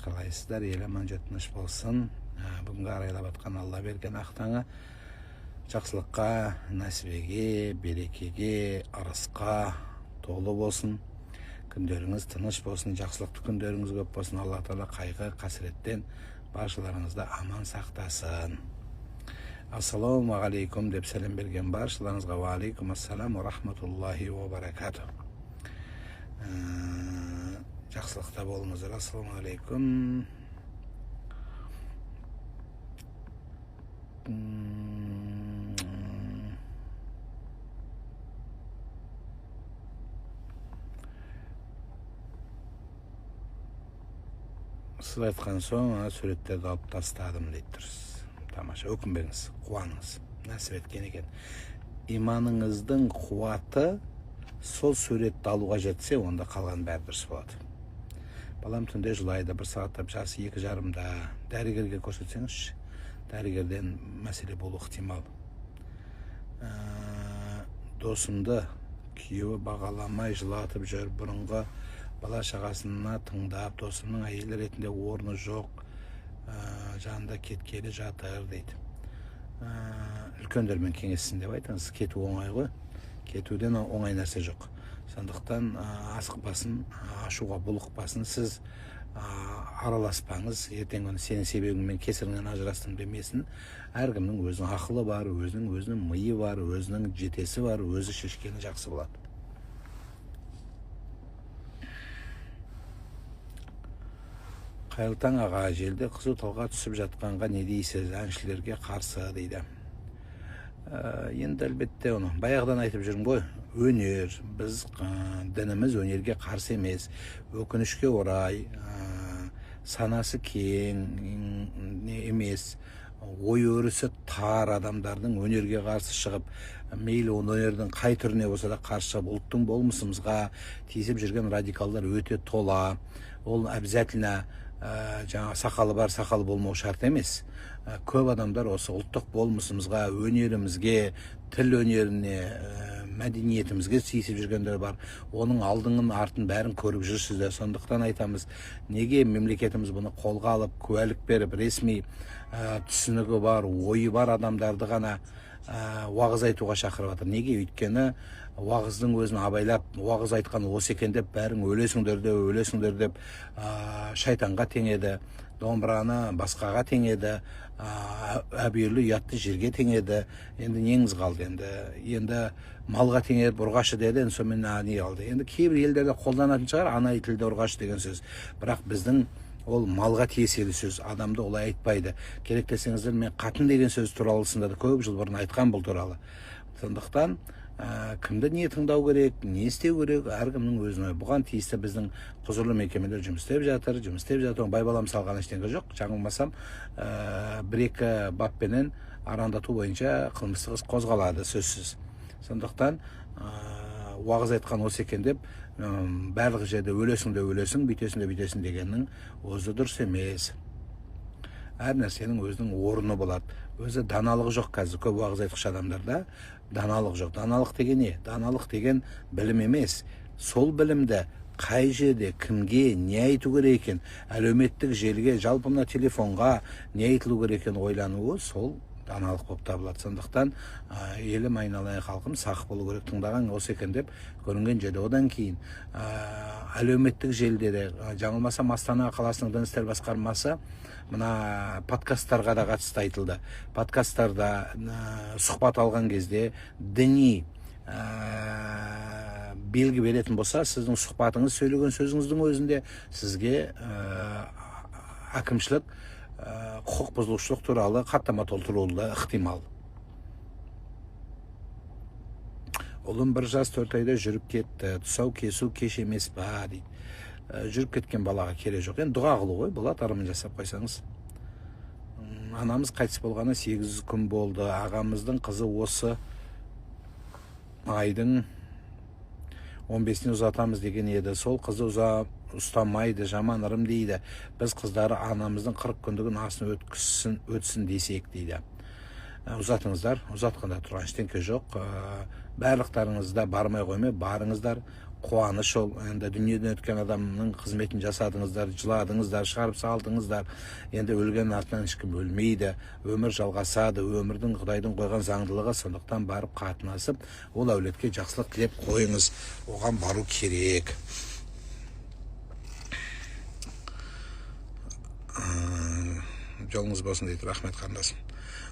қалайсыздар? Ел аман тыныш болсын. Бүгінгі арайлап атқан Алла берген ақтаңа жақсылыққа, нәсібеге, берекеге, ырысқа толы болсын. Күндеріңіз тыныш болсын, жақсылықты күндеріңіз көп болсын. Алла Тағала қайғы, қасіреттен баршаларыңызды аман сақтасын. Ассаламу алейкум деп сәлем берген баршаларыңызға ва алейкум ассалам ва рахматуллахи ва баракату. Жақсылықта болыңыздар. Ассаламу алейкум. Сіз айтқан соң суреттерді алып тастадым дейді тұрсыз. Тамаша, өкінбеңіз, қуаныңыз. Нәсіп еткен екен. Иманыңыздың қуаты сол суретті алуға жетсе, онда қалған бәрі дұрыс болады. Балам түнде жылайды, бір сағаттап жасы 2:30-да. Дәрігерге көрсетсеңізші, дәрігерден мәселе болу ықтимал. Досымды күйеуі бағаламай жылатып жүр, бұрынғы бала шағасына тыңдап, досымның әйелі ретінде орны жоқ, жанында кеткелі жатыр дейді. Үлкендермен кеңесін деп айтыңыз, кету оңай ғой. Кетуден оңай нәрсе жоқ. Сондықтан асықпасын, ашуға булықпасын, сіз араласпаңыз, ертең күні сенің себебіңмен кесіріңнен ажырастым демесін. Әркімнің өзінің ақылы бар, өзінің миы бар, өзінің жетесі бар, өзі шешкені жақсы болады. Қайырлы таң аға, желде қызу талға түсіп жатқанға не дейсіз, әншілерге қарсы дейді. Енді әлбетте оны баяғыдан айтып жүрмін ғой, өнер, біз дініміз өнерге қарсы емес, өкінішке орай, санасы кең емес, ой өрісі тар адамдардың өнерге қарсы шығып, мейлі өнердің қай түріне болса да қарсы шығып, ұлттың болмысымызға тиісіп жүрген радикалдар өте тола. Ол обязательно жаңа сақалы бар, сақалы болмау шарт емес. Көп адамдар осы ұлттық болмысымызға, өнерімізге, тіл өнеріне, мәдениетімізге тиісіп жүргендер бар. Оның алдыңын артын бәрін көріп жүрсіздер. Сондықтан айтамыз, неге мемлекетіміз бұны қолға алып, куәлік беріп, ресми түсінігі бар, ойы бар адамдарды ғана уағыз айтуға шақырып жатыр. Неге? Өйткені уағыздың өзін абайлап, уағыз айтқан осы екен деп, бәрің өлесіңдер деп шайтанға теңеді, домбыраны басқаға теңеді, әбүйірлі ұятты жерге теңеді. Енді неңіз қалды? Енді малға теңеді, ұрғашы деді, сонымен не қалды? Енді кейбір елдерде қолданатын шығар, ана тілде ұрғашы деген сөз. Бірақ біздің ол малға тиесілі сөз, адамды олай айтпайды. Керек десеңіздер, мен қатын деген сөз туралысында да көп жыл бұрын айтқан бұл туралы. Сондықтан кімді не тыңдау керек, не істеу керек, әркімнің өзіне. Бұған тиісті біздің құзырлы мекемелер жұмыс істеп жатыр. Байбалам салған ештеңе жоқ. Жаңылмасам, 1-2 баппенен арандату бойынша қылмыстық іс қозғалады, сөзсіз. Сондықтан уағыз айтқан осы екен деп, барлық жерде өлесің, бүйтесің дегеннің өзі дұрыс емес. Әр нәрсенің өзінің орны болады. Өзі даналық жоқ қазір, көп уағыз айтқыш адамдарда даналық жоқ. Даналық деген не? Даналық деген білім емес. Сол білімді қай жерде, кімге, не айту керек екен, әлеуметтік желіге, жалпы мына телефонға не айтылу керек екен ойлануы, сол даналық болып табылады. Сондықтан елім, айналайын халқым, сақ болу керек, тыңдаған осы екен деп көрінген жерде. Одан кейін әлеуметтік желідегі, жаңылмасам, Астана қаласының дін істер басқармасы мына подкасттарға да қатысты айтылды. Подкасттарда сұхбат алған кезде діни белгі беретін болса, сіздің сұхбатыңыз, сөйлеген сөзіңіздің өзінде сізге әкімшілік құқық бұзушылық туралы хаттама толтырылуы ықтимал. Ұлым 1 жас 4 айда жүріп кетті, тұсау кесу кеш емес ба дейді. Жүріп кеткен балаға керек жоқ. Енді дұға қылу ғой, болады, армын жасап қойсаңыз. Анамыз қайтыс болғаны 8 күн болды. Ағамыздың қызы осы айдың 15-іне ұзатамыз деген еді. Сол қызы ұстамайды, жаман ырым дейді. Біз қыздары анамыздың 40 күндігін асын өтсін десек дейді. Ұзатыңыздар, ұзатқанда тұрған ештеңке жоқ. Барлықтарыңызда бармай қоймай, барыңыздар, қуаныш ол. Енді дүниеден өткен адамның қызметін жасадыңыздар, жыладыңыздар, шығарып салдыңыздар. Енді өлген артынан ешкім өлмейді, өмір жалғасады, өмірдің Құдайдың қойған заңдылығы. Сондықтан барып қатынасып, ол әулетке жақсылық тілеп қойыңыз. Оған бару керек. Жолыңыз болсын дейді, рахмет қарындасым.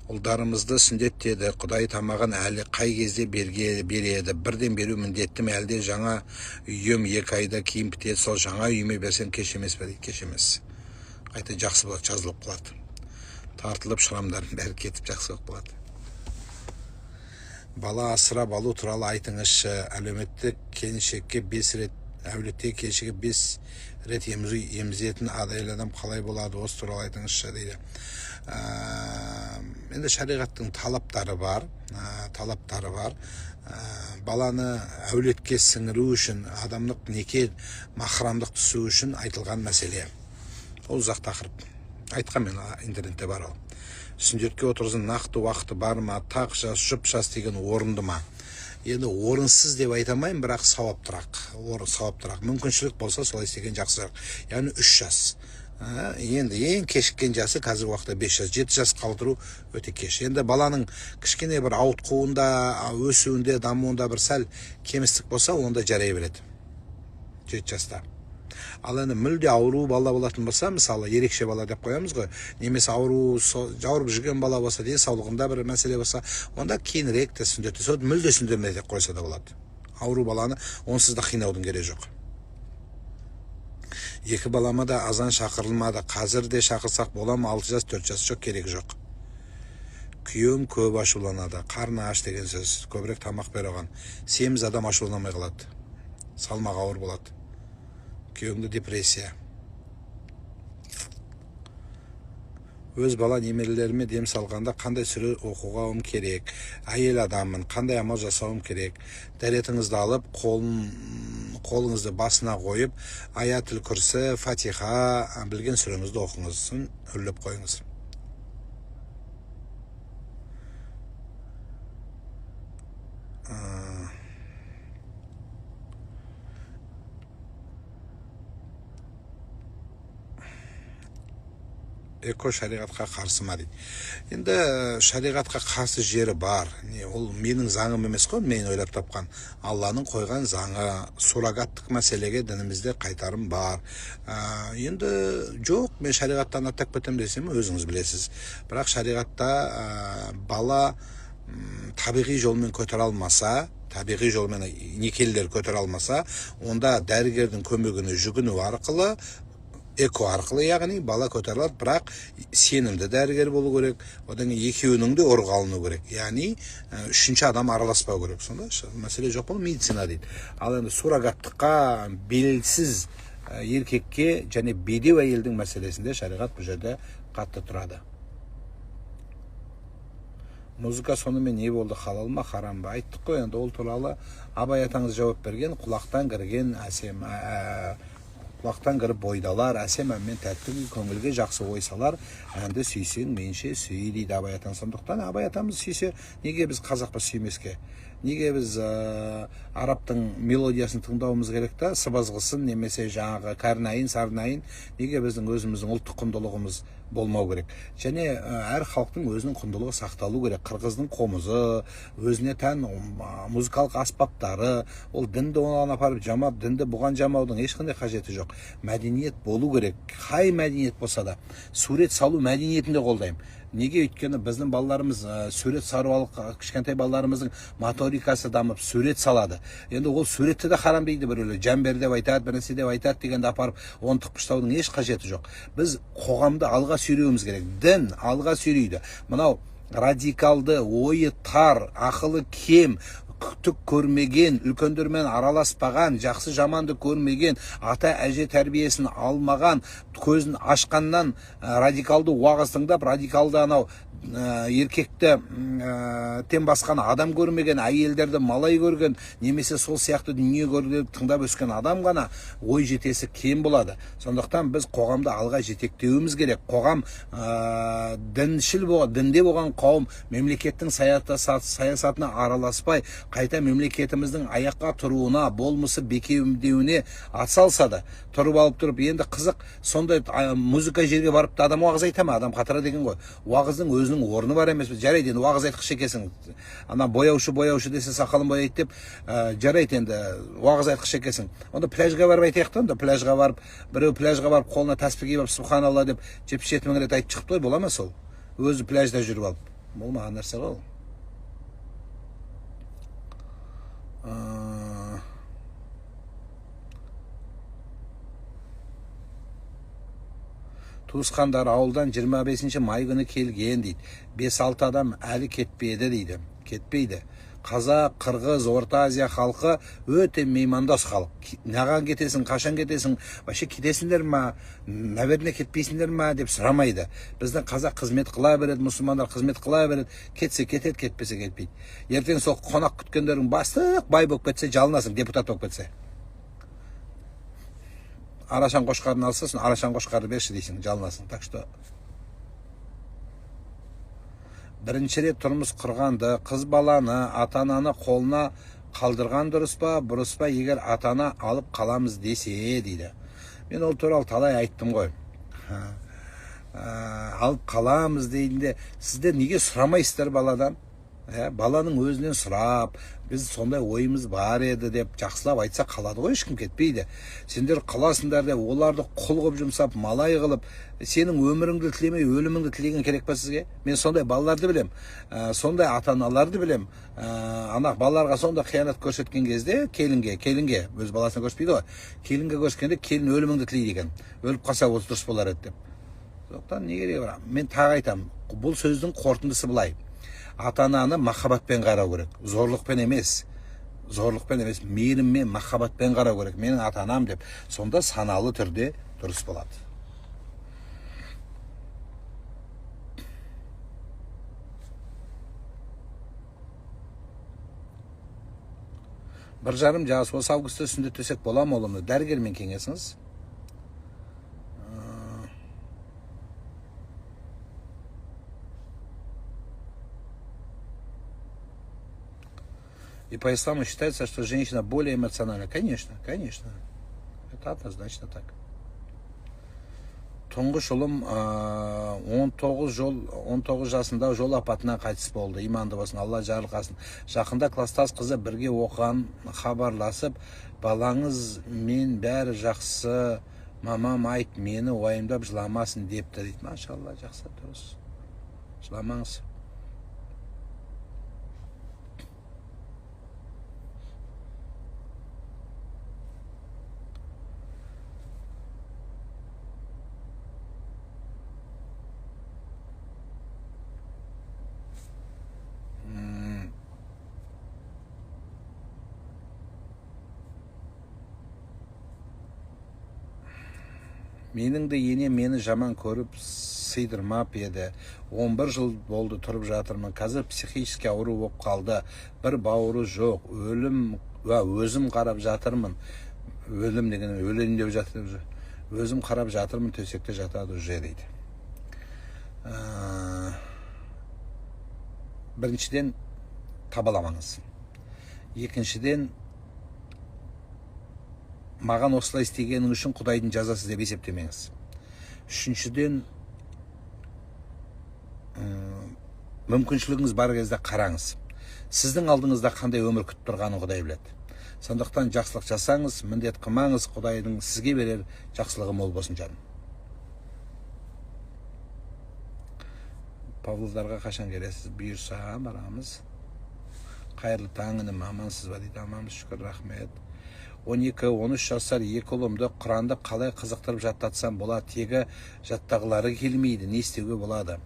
Ұлдарымызды сүндеттеді, Құдай тамағын әлі қай кезде береді, бірден беру міндетті ме, әлде жаңа үйім 2 айда киім бітеді, сол жаңа үйіме берсем кеш емес пе дейді. Кеш емес, қайта жақсы болады, жазылып қалады, тартылып шырамдардың бәрі кетіп жақсы болып қалады. Бала асырап алу туралы айтыңызшы. Әлеуметтік келіншекке 5 рет, әулеттегі келіншекке 5 рет емізетін адайлы адам қалай болады, осы туралы айтыңызшы дейді. Енді шариғаттың талаптары бар. Баланы әулетке сіңіру үшін, адамдық неке махрамдық түсу үшін айтылған мәселе. Ол ұзақ тақырып. Айтқан мен интернетте бар ол. Сүндетке отырғызудың нақты уақыты бар ма, тақ жас, жұп жас деген орынды ма? Енді орынсыз деп айтамайын, бірақ сауаптырақ. Мүмкіншілік болса солай істеген жақсырақ. Яғни 3 жас. Енді ең кешіккен жасы қазір уақытта 5 жас, 7 жас қалдыру өте кеш. Енді баланың кішкене бір ауытқуында, өсуінде, дамуында бір сәл кемістік болса, онда жарай береді. 7 жаста. Ал енді мүлде ауру бала болатын болса, мысалы ерекше бала деп қоямыз ғой, немесе ауырып жүрген бала болса, денсаулығында бір мәселе болса, онда кейінірек те сүндетті, мүлде сүндетпей қойса да болады. Ауру баланы онсыз да қинаудың керегі жоқ. 2 балама да азан шақырылмады, қазір де шақырсақ бола ма? 6 жас, 4 жас, жоқ, керек жоқ. Күйеуім көп ашуланады, қарны аш деген сөз, көбірек тамақ бер оған. Семіз адам ашуланамай қалады, салмағы ауыр болады. Күйеуімде депрессия. Өз бала немерелеріме дем салғанда қандай сүре оқуға керек? Әйел адаммын, қандай амал жасауым керек? Дәретіңізді алып, қолыңызды басына қойып, аятыл күрсі, фатиха, білген сүреңізді оқыңызсын, үрлеп қойыңыз. Эко шариғатқа қарсы ма дейді. Енді шариғатқа қарсы жері бар. Ол менің заңым емес қой, мен ойлап тапқан. Алланың қойған заңы, суррогаттық мәселеге дінімізде қайтарым бар. Енді жоқ, мен шариғаттан аттап кетем десем, өзіңіз білесіз. Бірақ шариғатта бала табиғи жолмен көтере алмаса, табиғи жолмен некелілер көтере алмаса, онда дәрігердің көмегіне жүгіну арқылы, эко арқылы, яғни бала көтеріледі, бірақ сенімді дәрігер болу керек, одан екеуінің де ұрғалыну керек, яғни 3-ші адам араласпау керек. Сонда мәселе жоқ, бұл медицина дейді. Ал енді суррогаттыққа белсіз еркекке және бедеу әйелдің мәселесінде шариғат бұл жерде қатты тұрады. Музыка сонымен не болды, халал ма, харам ба? Айттық қой, енді ол туралы Абай атаңыз жауап берген, құлақтан кірген әсем, құлақтан кіріп бойдалар, әсем әммен тәтті көңілге жақсы ойсалар, әнді сүйсең менше сүй дейді Абай атам. Сондықтан Абай атамыз сүйсе, неге біз қазақпа сүймеске? Неге біз арабтың мелодиясын тыңдауымыз керек та, сыбызғысын немесе жаңағы кәрнайын, сарнайын, неге біздің өзіміздің ұлттық құндылығымыз болмау керек? Және әр халықтың өзінің құндылығы сақталу керек. Қырғыздың қомызы, өзіне тән музыкалық аспаптары, ол дінді оған апарып жамап, дінді бұған жамаудың ешқандай қажеті жоқ. Мәдениет болу керек. Қай мәдениет болса да, сурет салу мәдениетінде қолдаймын. Неге? Өйткені біздің балаларымыз сурет салу, кішкентай балаларымыздың моторикасы дамып сурет салады. Енді ол суретті де харам дейді біреулер, жәмбер деп айтады, бір нәрсе деп айтады дегенде апарып оны тықпыштаудың еш қажеті жоқ. Біз қоғамды алға сүйреуіміз керек. Дін алға сүйрейді. Мынау радикалды, ойы тар, ақылы кем, түк көрмеген, үлкендермен араласпаған, жақсы жаманды көрмеген, ата әже тәрбиесін алмаған, көзін ашқаннан радикалды уағыз тыңдап, радикалды анау еркекті тен басқан адам көрмеген, әйелдерді малай көрген, немесе сол сияқты дүние көріп тыңдап өскен адам ғана ой жетесі кем болады. Сондықтан біз қоғамды алға жетектеуіміз керек. Қоғам діншіл болған, дінде болған қауым мемлекеттің саясатына араласпай, қайта мемлекетіміздің аяққа тұруына, болмысы бекемдеуіне атсалысады. Тұрып алып тұрып, енді қызық, сондай музыка жерге барып та адам уағыз айта ма? Адам қатыра деген ғой. Уағыздың өзінің орны бар емес пе? Жарайды, енді уағыз айтқыш екенсің. Ана бояушы десе сақалын бояйды деп, жарайды енді уағыз айтқыш екенсің. Онда пляжға барып айтайық та, онда пляжға барып, біреу пляжға барып қолына тәспі киіп субханалла деп 77 мың рет айтып шықты ғой, бола ма сол? Өзі пляжда жүріп алып. Болмаған нәрсе ғой ол. Туысқандар ауылдан 25 май күні келген дейді. 5-6 адам әлі кетпеді дейді. Кетпейді. Қазақ, Қырғыз, Орта Азия халқы өте меймандос халық. Наған кетесің, қашан кетесің, вообще кетесіңдер ма, наверное кетпейсіңдер ма деп сұрамайды. Біздің қазақ қызмет қыла береді, мұсылмандар қызмет қыла береді. Кетсе кетеді, кетпесе кетпейді. Ертең сол қонақ күткендердің бастық бай болып кетсе, жалынасың, депутат болып кетсе. Арашан қошқарын алса, арашан қошқарды берші дейсің, жалынасың. Так что бірінші рет тұрмыс құрғанды, қыз баланы, ата-ананы қолына қалдырған дұрыс па, бұрыс па, егер ата-ана алып қаламыз десе дейді. Мен ол туралы талай айттым ғой. Алып қаламыз дейінде, сіздер неге сұрамайсыздар баладан? Баланың өзінен сұрап, біз сондай ойымыз бар еді деп жақсылап айтса қалады ғой, ешкім кетпейді. Сендер қаласыңдар деп, оларды құл қылып жұмсап, малай қылып, сенің өміріңді тілемей, өліміңді тілеген керек па сізге? Мен сондай балаларды білем, сондай ата-аналарды білем. Ана балаларға сондай қиянат көрсеткен кезде, келінге, өз баласына көрсетпейді ғой. Келінге көрсеткенде, келін өліміңді тілейді екен. Өліп қалса осы дұрыс болар еді деп. Сондықтан не керек бар? Мен тағы айтамын, бұл сөздің қорытындысы былай. Ата-ананы махаббатпен қарау керек. Зорлықпен емес, мейіріммен, махаббатпен қарау керек. Менің ата-анам деп. Сонда саналы түрде дұрыс болады. Бір жарым жас осы августта сүндет төсек бола ма ұлымды? Дәрігермен кеңесіңіз. И по исламу считается, что женщина более эмоциональна. Конечно. Это однозначно так. Тұңғыш ұлым 19 жасында жол апатынан қайтыс болды. Иманды болсын, Алла жарылқасын. Жақында кластас қызы бірге оқыған хабарласып, балаңыз мен бәрі жақсы, мамам айт, мені уайымдап жыламасын депті дейді. Машалла, жақсы, дұрыс. Жыламаңыз. Менің де енем мені жаман көріп сыйдырмап еді. 11 жыл болды тұрып жатырмын. Қазір психически ауру болып қалды. Bir бауыры жоқ. Өзім қарап жатырмын. Өлім деген өлейін деп жатыр. Өзім қарап жатырмын, төсекте жатады уже дейді. Біріншіден табаламаңыз. Екіншіден маған осылай істегенің үшін Құдайдың жазасы деп есептемеңіз. Үшіншіден, мүмкіншілігіңіз бар кезде қараңыз. Сіздің алдыңызда қандай өмір күтіп тұрғанын Құдай біледі. Сондықтан жақсылық жасаңыз, міндет қылмаңыз, Құдайдың сізге берер жақсылығы мол болсын жаным. Павлодарға қашан келесіз? Бұйырса барамыз. Қайырлы таң інім, амансыз ба дейді. Аманбыз, шүкір, рахмет. 12-13 жасар екі ұлымды Құранды қалай қызықтырып жаттатсам болады? Тегі жаттағылары келмейді. Не істеуге болады?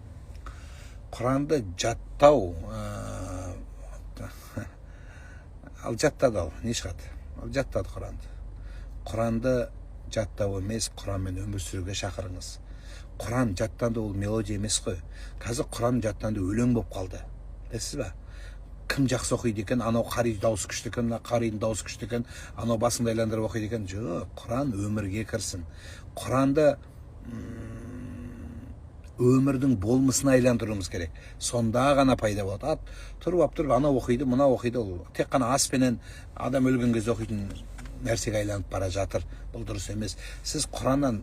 Құранды жаттау, ал жаттады ал, не шығады? Ал жаттады Құранды. Құранды жаттау емес, Құранмен өмір сүруге шақырыңыз. Құран жаттанды ол мелодия емес қой. Қазір Құран жаттанды өлең болып қалды. Білесіз ба? Кім жақсы оқиды екен, анау қари дауысы күшті екен, мына қаридің дауысы күшті екен, анау басыңды айландырып оқиды екен. Жоқ, Құран өмірге кірсін. Құранды өмірдің болмысына айландыруымыз керек. Сонда ғана пайда болады. Тұрып, анау оқиды, мынау оқиды. Ол тек қана аспенен адам өлген кезде оқитын нәрсеге айланып бара жатыр. Бұл дұрыс емес. Сіз Құраннан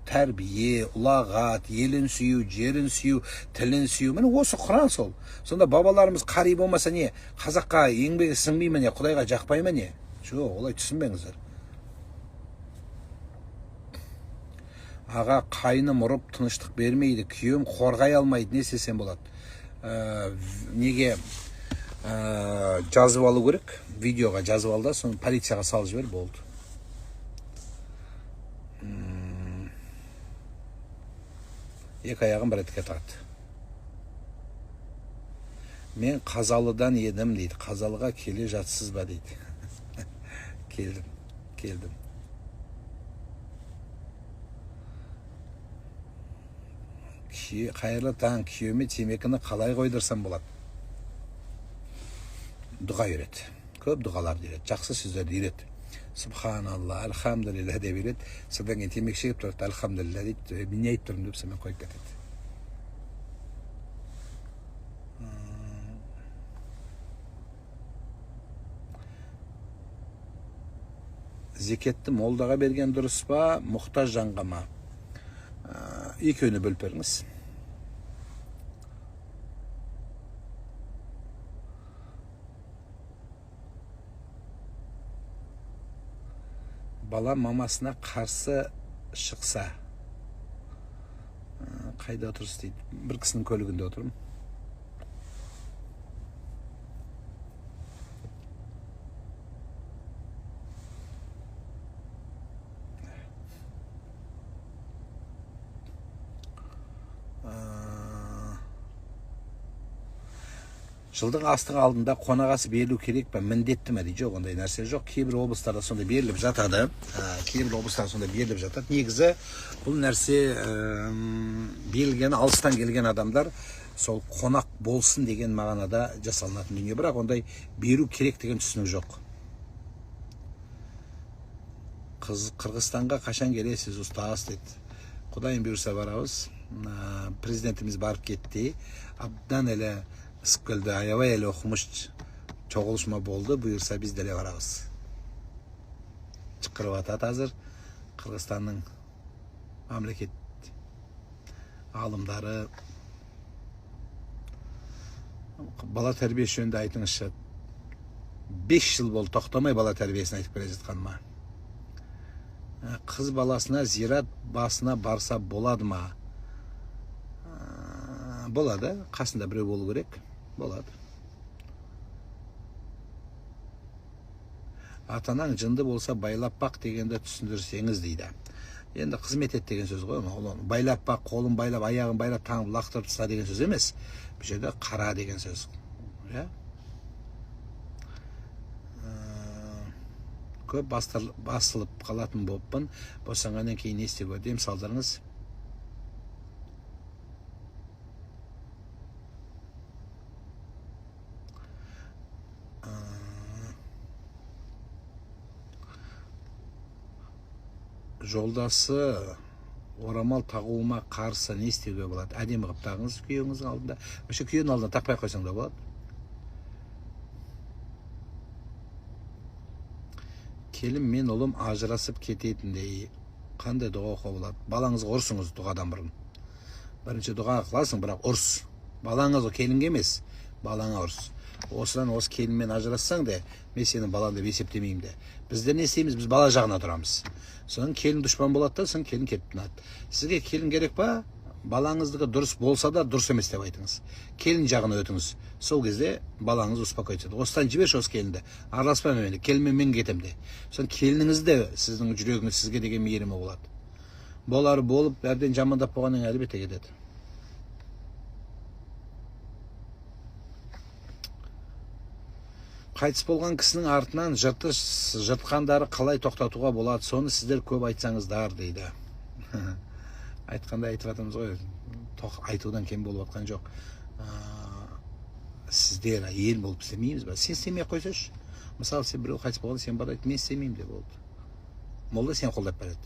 тәрбие, ұлағат, елін сүю, жерін сүю, тілін сүю. Міне осы Құран сол. Сонда бабаларымыз қари болмаса не? Қазаққа еңбегі сіңбей ме не? Құдайға жақпай ма не? Жоқ, олай түсінбеңіздер. Аға қайным ұрып тыныштық бермейді, күйеуім қорғай алмайды, не істесем болады? Неге жазып алу керек? Видеоға жазып ал да, соны полицияға салып жібер, болды. Екі аяғым бір етке тағады. Мен Қазалыдан едім дейді. Қазалыға келе жатсыз ба дейді. Келдім. Қайырлы таң, күйеуіме темекіні қалай қойдырсам болады? Дұға үйрет. Көп дұғаларды үйрет. Жақсы сөздерді үйрет. Субханалла, альхамдулилля деп үйрет. Содан кейін темекі шегіп тұрады, альхамдулилля дейді. Мен не айтып тұрмын деп сонымен қойып кетеді. Зекетті молдаға берген дұрыс па, мұқтаж жанға ма? Екеуіне бөліп беріңіз. Бала мамасына қарсы шықса, қайда отырсыз дейді. Бір кісінің көлігінде отырмын. Жылдың астың алдында қонағасы берілу керек пе, міндетті ме дейді. Жоқ, ондай нәрсе жоқ. Кейбір облыстарда сонда беріліп жатады. Негізі бұл нәрсе берілген, алыстан келген адамдар сол қонақ болсын деген мағынада жасалынатын дүние. Бірақ ондай беру керек деген түсінік жоқ. Қырғызстанға қашан келесіз ұстаз дейді. Құдайым бұйырса барамыз. Президентіміз барып кетті. Абдан әлі Скөлді аябай әлі оқымыш чоғылышма болды, бұйырса біз дәле барамыз. Шықырып атады азыр Қырғызстанның мемлекет ғалымдары. Бала тәрбиесі жөнінде айтыңызшы. 5 жыл болды тоқтамай бала тәрбиесін айтып келе жатқаныма. Қыз баласына зират басына барса болады ма? Болады, қасында біреу болу керек. Болады. Атанаң жынды болса байлап бақ дегенді түсіндірсеңіз дейді. Енді қызмет ет деген сөз ғой. Байлап бақ, қолын байлап, аяғын байлап, таңып лақтырып таста деген сөз емес. Бұл жерде қара деген сөз. Көп басылып қалатын болыппын. Босанғаннан кейін не істеп өтем салдарыңыз? Жолдасы орамал тағуыма қарсы не істеуге болады? Әдемі қылып тағыңыз күйеуіңіздің алдында. Вообще күйеуінің алдына тақпай қойсаң да болады. Келім мен ұлым ажырасып кететіндей қандай дұға оқуға болады? Балаңызға ұрсыңыз дұғадан бұрын. Бірінші дұға қыласың, бірақ ұрс. Балаңыз келінге емес, балаңа ұрс. Осыдан осы келінмен ажырассаң да, мен сенің балаң деп есептемеймін де. Біздер не істейміз? Біз бала жағына тұрамыз. Содан келін дұшпан болады да, содан келін кетіп тынады. Сізге келін керек па? Балаңыздығы дұрыс болса да дұрыс емес деп айтыңыз. Келін жағына өтіңіз. Сол кезде балаңыз успокойтады. Осыдан жіберші осы келінді. Араласпаймын мен, келінмен мен кетем де. Содан келініңіз де сіздің жүрегіңіз сізге деген мейірімі болады. Болар болып, әбден жамандап болғаннан әлбетте кетеді. Қайтыс болған кісінің артынан жыртқандары қалай тоқтатуға болады? Соны сіздер көп айтсаңыздар дейді. Айтқанда айтып жатырмыз ғой, айтудан кем болып жатқан жоқ. Сіздер ел болып істемейміз ба? Сен істемей ақ қойсайшы. Мысалы, сен біреу қайтыс болғанда, сен бар айт, мен істемеймін деп болды. Молда сен қолдап береді.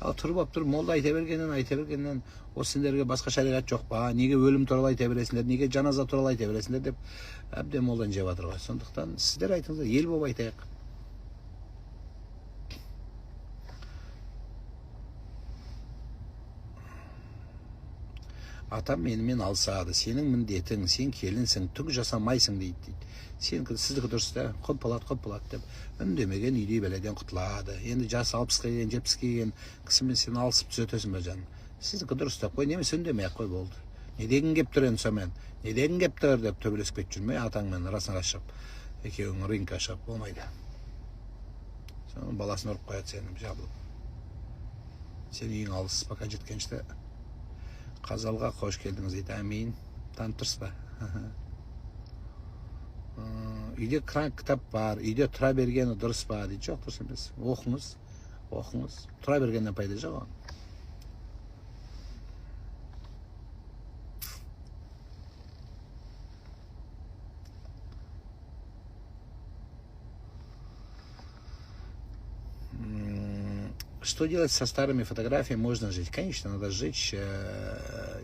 Ал тұрып алып тұр, молда айта бергеннен, осы сендерге басқа шариғат жоқ па? Неге өлім туралы айта бересіңдер, неге жаназа туралы айта бересіңдер деп әбден молдан жеп жатыр ғой. Сондықтан сіздер айтыңыздар, ел болып айтайық. Атам менімен алысады, сенің міндетің, сен келінсің, түк жасамайсың дейді. Сіздікі дұрыс та, құп болады деп үндемеген үйдей бәледен құтылады. Енді жасы 60-қа келген, 70-ке келген кісімен сен алысып түзетесің бе жаным? Сіздікі дұрыс деп қой, немесе үндемей ақ қой, болды. Не деген кеп тұр енді сонымен? Не деген кеп тұр деп төбелесіп кетіп жүрмей, атаңмен расына шығып, екеуің рингқа шығып болмайды. Соның баласын ұрып қояды сені жабылып. Сен үйің алыс, пока жеткеншті Қазалға қош келдіңіз дейді. Әмейін. Танып тұрсыз ба? Үйде кітап бар, үйде тұра бергені дұрыс па дейді. Жоқ, дұрыс емес. Оқыңыз. Тұра бергеннен пайда жоқ. Что делать со старыми фотографиями? Можно жить? Конечно, надо сжечь.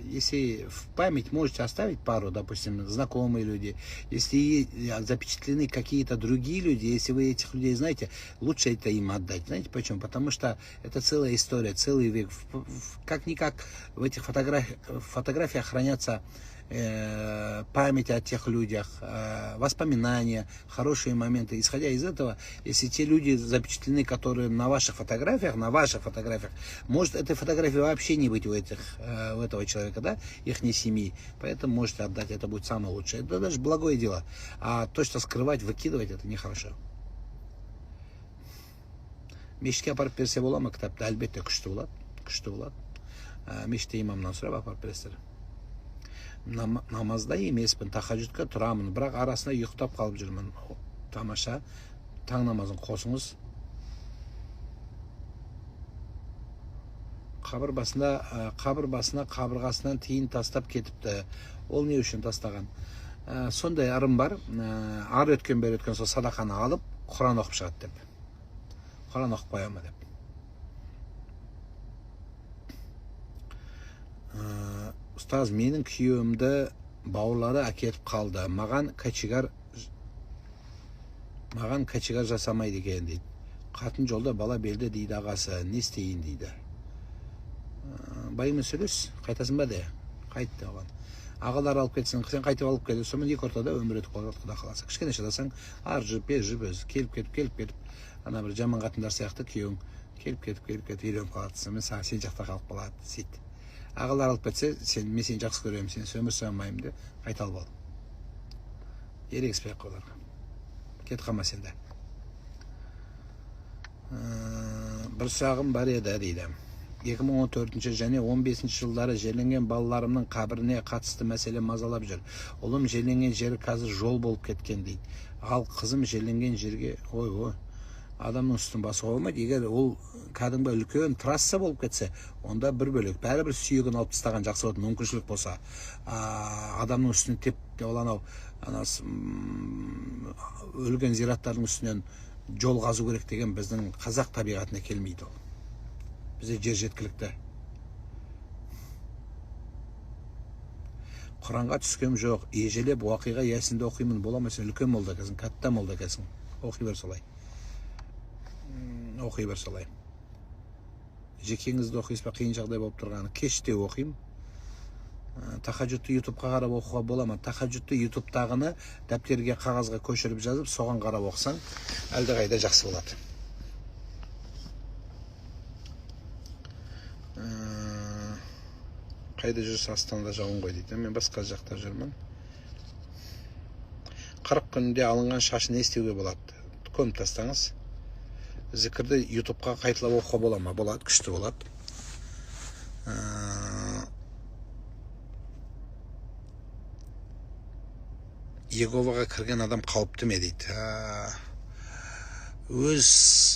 Если в память можете оставить пару, допустим, знакомые люди, если запечатлены какие-то другие люди, если вы этих людей знаете, лучше это им отдать. Знаете почему? Потому что это целая история, целый век. Как-никак в этих фотографиях хранятся память о тех людях, воспоминания, хорошие моменты. Исходя из этого, если те люди запечатлены, которые на ваших фотографиях, может этой фотографии вообще не быть у этого человека, да, их не семьи, поэтому можете отдать, это будет самое лучшее. Это даже благое дело. А то, что скрывать, выкидывать, это нехорошо. Мешітке апарып берсе бола ма кітапты? Әлбетте күшті болады. Мешітте имамнан сұрап апарып бересіздер. Намазда емеспін, тахаджудқа тұрамын, бірақ арасында ұйықтап қалып жүрмін. Тамаша, таң намазын қосыңыз. Қабырғасынан тиын тастап кетіпті. Ол не үшін тастаған? Сондай ырым бар. Ар өткен бер өткен сол садақаны алып, Құран оқып шығады деп. Құран оқып қоя ма деп. Ұстаз, менің күйеуімді бауырлары әкетіп қалды. Маған качигар жасамайды екен дейді. Қатын жолда бала белді дейді ағасы. Не істейін дейді. Байымен сөйлес, қайтасың ба де? Қайтты оған. Ағалар алып кетсін, сен қайтып алып келді. Сонымен екі ортада өмір өтіп қалады, құда қаласа. Кішкене шыдасаң, ар жүріп, бер жүріп өзі. Келіп кетіп, ана бір жаман қатындар сияқты күйеуің келіп кетіп үйреніп қалады. Сонымен сен жақта қалып қалады, сөйт. Ағалар алып кетсе, мен сені жақсы көремін, сен өмір сүремеймін де қайта алып ал. Ерегіспей қойларға. Кет қалма сенде. Бір сұрағым бар еді дейді. 2014 және 15 жылдары жерленген балаларымның қабіріне қатысты мәселе мазалап жүр. Ұлым жерленген жері қазір жол болып кеткен дейді. Ал қызым жерленген жерге, адамның үстін басуға болмайды. Егер ол кәдімгі үлкен трасса болып кетсе, онда бір бөлек. Бәрібір сүйегін алып тастаған жақсы болады, мүмкіншілік болса. Адамның үстіне теп өлген зираттардың үстінен жол қазу керек деген біздің қазақ табиғатына келмейді ол. Бізде жер жеткілікті. Құранға түскем жоқ, ежелеп уақиға ясинді оқимын, бола ма? Сен үлкен молда екенсің, кәтта молда екенсің. Оқи бер солай. Жекеңізді оқисыз ба? Қиын жағдай болып тұрғаны. Кеште оқимын. Тахаджудты ютубқа қарап оқуға бола ма? Тахаджудты ютубтағыны дәптерге, қағазға көшіріп жазып, соған қарап оқысаң, әлдеқайда жақсы болады. Қайда жүрсіз? Астанада жауын ғой дейді. Мен басқа жақта жүрмін. 40 күнде алынған шашын не істеуге болады? Көміп тастаңыз. Зікірді ютубқа қайталап оқуға бола ма? Болады, күшті болады. Еговаға кірген адам қауіпті ме дейді. өз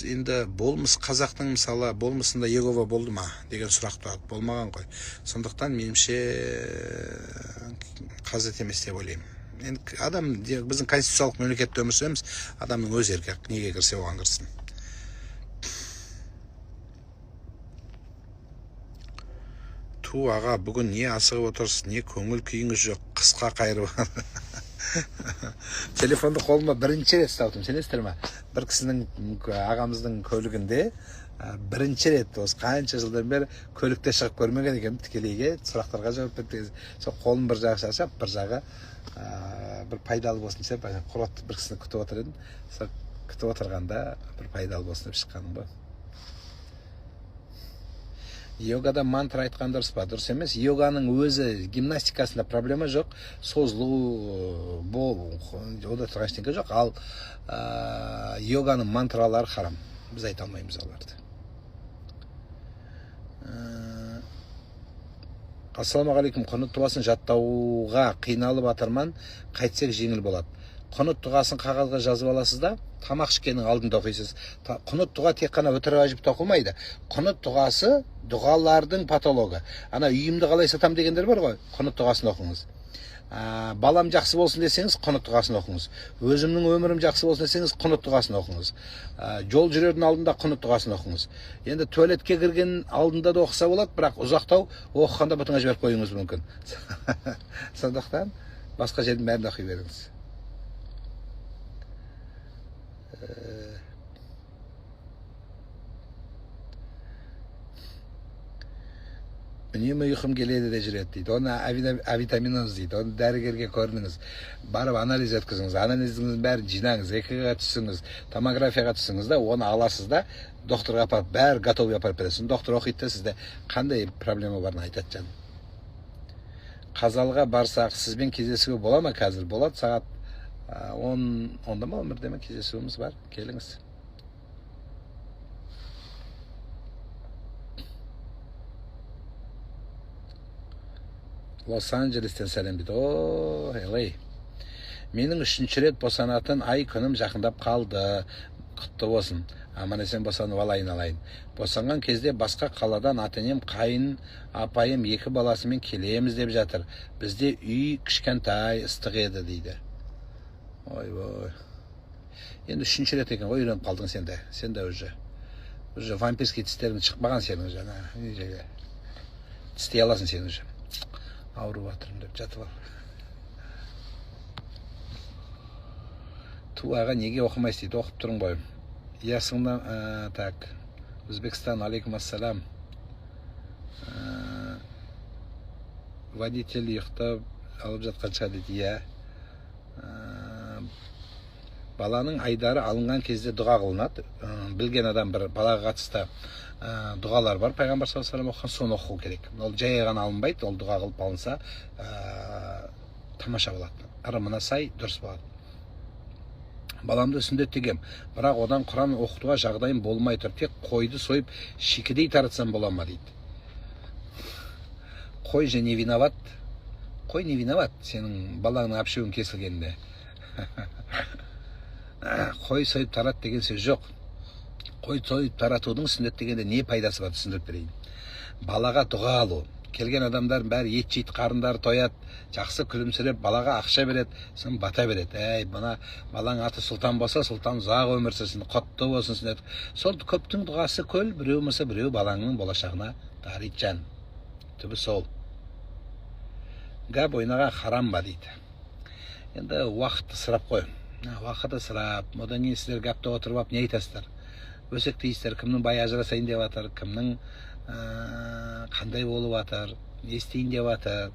енді болмыс қазақтың мысалы болмысында Иегова болды ма деген сұрақ тұрады, болмаған ғой. Сондықтан меніңше қажет емес деп ойлаймын. Енді адам біздің конституциялық мемлекетте өмір сүреміз, адамның өз еркі, неге кірсе оған кірсін. Ту аға, бүгін не асығып отырсыз, не көңіл күйіңіз жоқ, қысқа қайырып. Телефонды қолыма бірінші рет ұстап отырмын, сенесіздер ме? Бір кісінің ағамыздың көлігінде бірінші рет осы қанша жылдан бері көлікте шығып көрмеген екенмін, тікелейге сұрақтарға жауап берді. Сол қолым бір жағы шаршап, бір жағы бір пайдалы болсын деп, бір кісіні күтіп отыр едім. Сол күтіп отырғанда бір пайдалы болсын деп шыққаным ғой. Йогада мантра айтқан дұрыс па? Дұрыс емес. Йоганың өзі гимнастикасында проблема жоқ. Созылу, ода тұрған ештеңе жоқ. Ал йоганың мантралары харам. Біз айта алмаймыз оларды. Ассалаумағалейкум. Құнут дұғасын жаттауға қиналып атырман, қайтсек жеңіл болады. Құнут дұғасын қағазға жазып аласыз да, тамақ ішкеннің алдында оқисыз. Құнут дұға тек қана өтірік ажып оқылмайды. Құнут дұғасы дұғалардың патологы. Ана үйімді қалай сатам дегендер бар ғой, құнут дұғасын оқыңыз. Балам жақсы болсын десеңіз, құнут дұғасын оқыңыз. Өзімнің өмірім жақсы болсын десеңіз, құнут дұғасын оқыңыз. Жол жүрердің алдында құнут дұғасын оқыңыз. Енді туалетке кірген алдында да оқыса болады, бірақ ұзақтау оқығанда бұтыңа жіберіп қоюыңыз мүмкін. Сондықтан басқа жердің бәрін оқи беріңіз. Үнемі ұйқым келеді де жүреді дейді. Оны авитаминоз дейді. Оны дәрігерге көрініңіз. Барып анализ өткізіңіз. Анализіңіздің бәрін жинаңыз, ЭКГ-ға түсіңіз, томографияға түсіңіз да, оны аласыз да, докторға апарып, бәрі готовый апарып бересіз. Доктор оқиды да сізде қандай проблема барын айтады жаным. Қазалға барсақ, сізбен кездесуге бола ма қазір? Болады, сағат 10-да ма өмірде ме кездесуіміз бар? Келіңіз. Лос-Анджелестен сәлем дейді. О, LA. Менің 3-ші рет босанатын ай күнім жақындап қалды. Құтты болсын. Аман есен босанып алайын. Босанған кезде басқа қаладан ата-енем, қайын апайым 2 баласымен келеміз деп жатыр. Бізде үй кішкентай, ыстық еді дейді. Ой. Енді 3-ші рет екен ғой, үйреніп қалдың сен де. Сен де уже вампирский тістерің шықпаған сенің жаңа. Тістей аласың сен уже. Ауырып атырмын деп жатып ал. Туаға неге оқымайсыз дейді, оқып тұрың ғой. Ясыңнан, так, Өзбекстан, алейкум ассалам. Водитель ұйықтап алып жатқан шығар дейді, иә. Баланың айдары алынған кезде дұға қылынады. Білген адам бір балаға қатысты дұғалар бар, пайғамбар саллаллаху алейхи ва саллям оқыған, соны оқу керек. Ол жай ғана алынбайды, ол дұға қылып алынса тамаша болады. Ырымына сай дұрыс болады. Баламды сүндеттегем, бірақ одан Құран оқытуға жағдайым болмай тұр. Тек қойды сойып шикідей таратсам бола ма дейді. Қой же не виноват? Қой не виноват сенің балаңның әпшуің кесілгенде. Қой сойып тарат деген сөз жоқ. Қой сойып таратудың сүннет дегенде не пайдасы бар, түсіндіріп берейін. Балаға дұға алу. Келген адамдар бәрі ет жейді, қарындары тояды, жақсы күлімсіреп, балаға ақша береді, сын бата береді. Мына балаң аты сұлтан болса, сұлтан ұзақ өмір сүрсін, құтты болсын сүннет. Сол көптің дұғасы көл, біреу болса біреу балаңның болашағына дариды жан. Түбі сол. Гәп ойнаған харам ба дейді. Енді уақытты сұрап қой. Уақытты сұрап, одан кейін сіздер гәпті отырып, не айтасыздар? Өсек дейсіздер, кімнің бай ажырасайын деп жатыр, кімнің қандай болып жатыр, не істейін деп жатыр.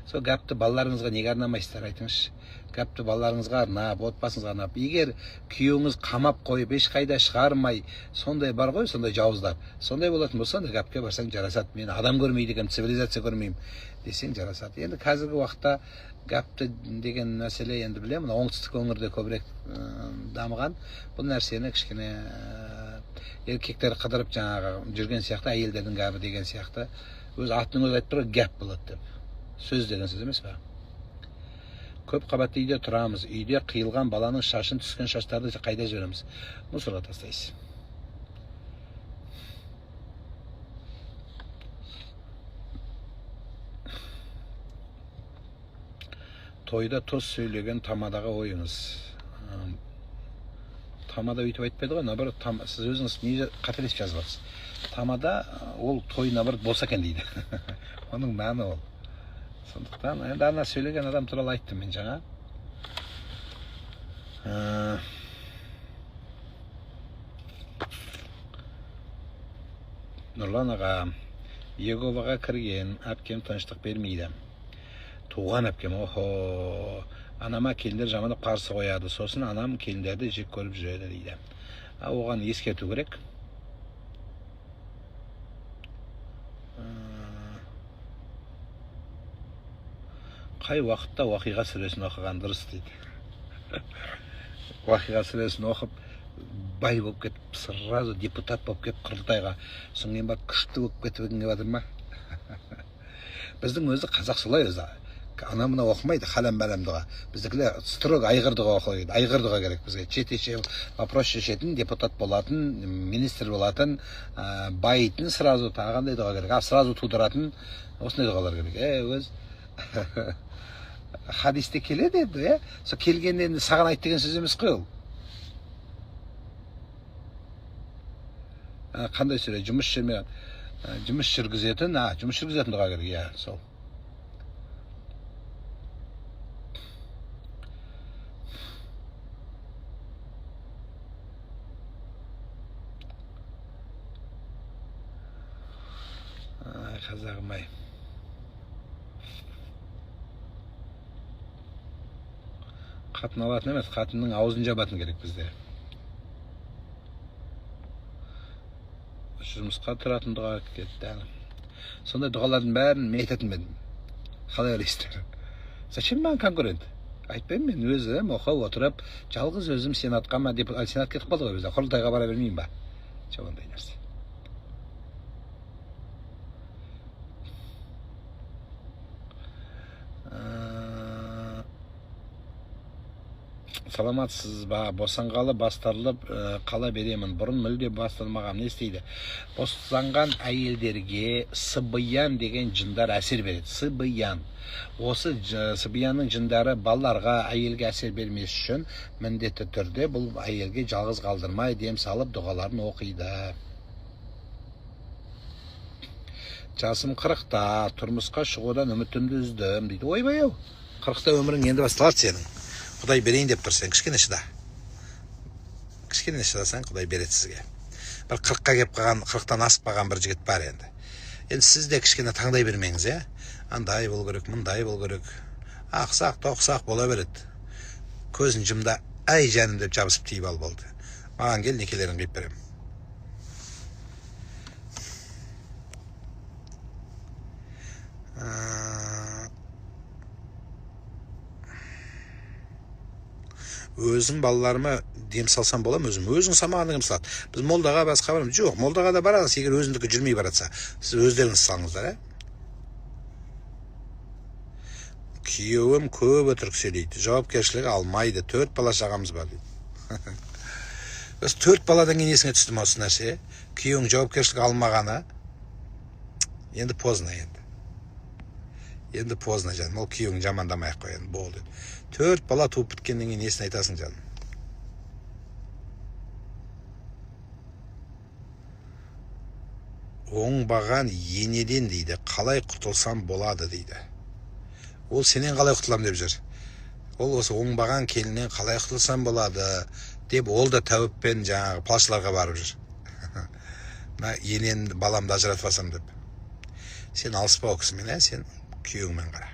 Сол гәпті балаларыңызға неге арнамайсыздар, айтыңызшы. Гәпті балаларыңызға арнап, отбасыңызға арнап. Егер күйеуіңіз қамап қойып, ешқайда шығармай, сондай бар ғой, сондай жауыздар. Сондай болатын болса, гәпке барсаң жарасады. Мен адам көрмейді екенмін, цивилизация көрмеймін десең жарасады. Енді қазіргі уақытта гәпті деген мәселе енді білемін, оңтүстік өңірде көбірек дамыған. Бұл нәрсені кішкене еркектер қыдырып жаңағы жүрген сияқты, әйелдердің гәбі деген сияқты. Өз атының өзі айтып тұр, гәп болады деп. Сөз деген сөз емес пе? Көп қабатты үйде тұрамыз. Үйде қиылған баланың шашын түскен шаштарды қайда жібереміз? Мусорға тастайсыз. Тойда тоз сөйлеген тамадаға ойыңыз. Тамада өйтіп айтпайды ғой, наоборот, сіз өзіңіз не қателесіп жазып жатырсыз. Тамада ол той наоборот болса екен дейді. Оның мәні ол. Сондықтан енді ана сөйлеген адам туралы айттым мен жаңа. Нұрлан аға, Еговаға кірген, әпкем тыныштық бермейді. Туған әпкем, охо, анама келіндер жамандап қарсы қояды. Сосын анам келіндерді жек көріп жүреді дейді. Оған ескерту керек. Қай уақытта уақиға сүресін оқыған дұрыс дейді. Уақиға сүресін оқып, бай болып кетіп, сразу депутат болып кетіп, құрылтайға соңмен бар күшті болып кетіп өтінге батыр ма? Біздің өзі қазақ солай өзі. Ана мына оқымайды, халам-бәлем дұға. Біздікілер строго айғыр дұға оқиды. Айғыр дұға керек бізге. Чет-еше вопрос шешетін, депутат болатын, министр болатын, байытын сразу тағандай дұға керек. Сразу тудыратын, осындай дұғалар керек. Өз хадисте келеді еді, сол келгенде саған айт деген сөз емес қой ол. Қандай сүре, жұмыс жүргізетін дұға керек, сол. Қазағым-ай. Қатын алатын емес, қатынның аузын жабатын керек бізде. Жұмысқа тұратын дұға кетті. Сондай дұғалардың бәрін мен айтатын бедім. Қалай ойлайсыздар? Зачем маған конкурент? Айтпаймын мен өзім оқып отырып, жалғыз өзім сенатқа ма, сенат кетіп қалды ғой бізде. Құрылтайға бара бермеймін ба? Жоқ ондай нәрсе. Саламатсыз ба? Босанғалы бастарылып қала беремін. Бұрын мүлде басталмаған. Не істейді? Босанған әйелдерге сыбиян деген жындар әсер береді. Сыбиян. Осы сыбиянның жындары балаларға, әйелге әсер бермес үшін міндетті түрде бұл әйелге жалғыз қалдырмай дем салып дұғаларын оқиды. Жасым 40-та, тұрмысқа шығудан үмітімді үздім дейді. Ойбай-ау, 40-та өмірің енді басталады сенің. Құдай берейін деп тұр сен, кішкене шыда. Кішкене шыдасаң, Құдай береді сізге. Бір 40-қа кеп қалған, 40-тан асып қалған бір жігіт бар енді. Енді сіз де кішкене таңдай бермеңіз, андай бол керек, мұндай бол керек. Ақсақ, тоқсақ бола береді. Көзін жұмда, әй жаным деп жабысып тиіп ал болды. Маған кел, некелерін қиып берем. Өзің балаларыма дем салсам болам өзім. Өзің самағаны кім салады? Біз молдаға басқа барамыз. Жоқ, молдаға да барамыз, егер өзіндікі жүрмей баратса. Сіз өздеріңіз салыңыздар, Күйеуім көп өтірік сөйлейді. Жауапкершілігі алмайды. 4 бала шағамыз бар дейді. 4 баладан кейін есіңе түсті ме осы нәрсе? Күйеуің жауапкершілік алмағаны енді поздно енді. Енді поздно жаным. Ол күйеуің жамандамай-ақ қой енді, болды. 4 бала туып біткеннен кейін несін айтасың жаным? Оңбаған енеден дейді, қалай құтылсам болады дейді. Ол сенен қалай құтылам деп жүр. Ол осы оңбаған келіннен қалай құтылсам болады деп, ол да тәуіппен жаңағы палшыларға барып жүр. Енен баламды ажыратпасам деп. Сен алыспа о кісімен, сен күйеуіңмен қара.